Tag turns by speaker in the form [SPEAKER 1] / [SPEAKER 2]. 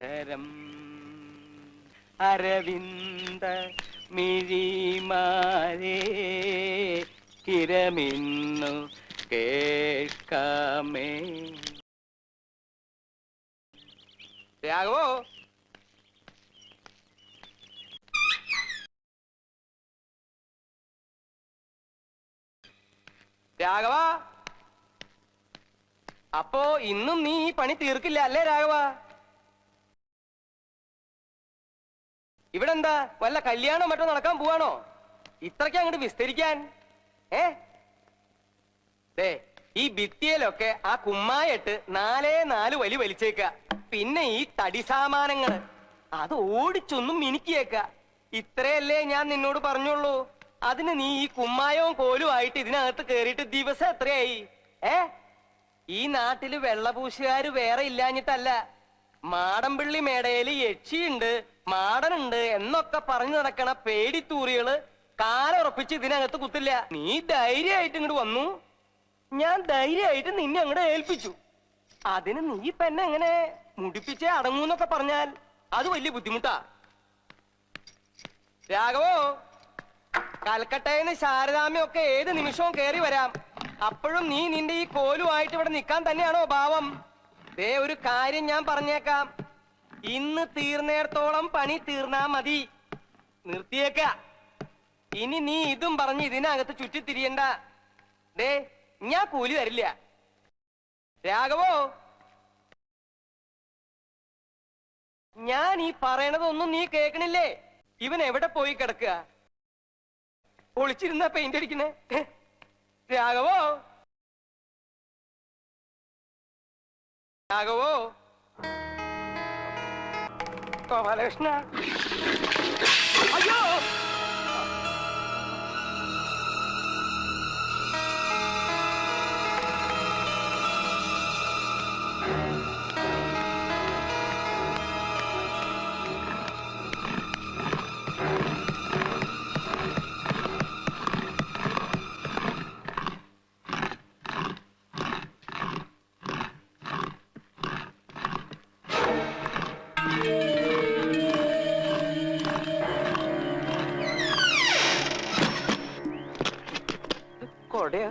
[SPEAKER 1] തരം അരവിന്ദ മിഴിമാരേ കിരമിന്നു കേൾക്കാമേ. രാഘവോ, രാഘവ, അപ്പോ ഇന്നും നീ ഈ പണി തീർക്കില്ല അല്ലേ രാഘവ? ഇവിടെ എന്താ വല്ല കല്യാണോ മറ്റോ നടക്കാൻ പോവാണോ ഇത്രയ്ക്ക് അങ്ങോട്ട് വിസ്തരിക്കാൻ? ഈ ഭിത്തിയിലൊക്കെ ആ കുമ്മായിട്ട് 4 വലി വലിച്ചേക്ക. പിന്നെ ഈ തടി സാമാനങ്ങള് അത് ഓടിച്ചൊന്നും മിനുക്കിയേക്ക. ഇത്രയല്ലേ ഞാൻ നിന്നോട് പറഞ്ഞുള്ളൂ. അതിന് നീ ഈ കുമ്മായവും കോലും ആയിട്ട് ഇതിനകത്ത് കേറിയിട്ട് ദിവസം എത്രയായി? ഈ നാട്ടില് വെള്ളപൂശുകാര് വേറെ ഇല്ലാഞ്ഞിട്ടല്ല. മാടമ്പിള്ളി മേടയില് യക്ഷിയുണ്ട്, മാടനുണ്ട് എന്നൊക്കെ പറഞ്ഞു നടക്കണ പേടിത്തൂറികള് കാലുറപ്പിച്ച് ഇതിനകത്ത് കുത്തില്ല. നീ ധൈര്യമായിട്ട് ഇങ്ങോട്ട് വന്നു, ഞാൻ ധൈര്യമായിട്ട് നിന്നെ അങ്ങോട്ട് ഏൽപ്പിച്ചു. അതിന് നീ ഇപ്പൊ എന്നെ എങ്ങനെ മുടിപ്പിച്ചേ അടങ്ങൂന്നൊക്കെ പറഞ്ഞാൽ അത് വലിയ ബുദ്ധിമുട്ടാ. രാഘവോ, കൽക്കട്ടയിന്ന് ശാരദാമ്മയൊക്കെ ഏത് നിമിഷവും കേറി വരാം. അപ്പോഴും നീ നിന്റെ ഈ കോലുമായിട്ട് ഇവിടെ നിൽക്കാൻ തന്നെയാണോ ഭാവം? ഒരു കാര്യം ഞാൻ പറഞ്ഞേക്കാം, ഇന്ന് തീർന്നേടത്തോളം പണി തീർന്നാ മതി. നിർത്തിയേക്ക. ഇനി നീ ഇതും പറഞ്ഞ് ഇതിനകത്ത് ചുറ്റിത്തിരിയണ്ട. ഞാൻ കൂലി തരില്ല. രാഘവോ, ഞാൻ ഈ പറയണതൊന്നും നീ കേൾക്കണില്ലേ? ഇവൻ എവിടെ പോയി കിടക്കുക? ഒളിച്ചിരുന്ന പെയിന്റ് അടിക്കണേ. രാഘവോ, രാഘവോ, ഗോപാലകൃഷ്ണ, അയ്യോ! കൊടയോ?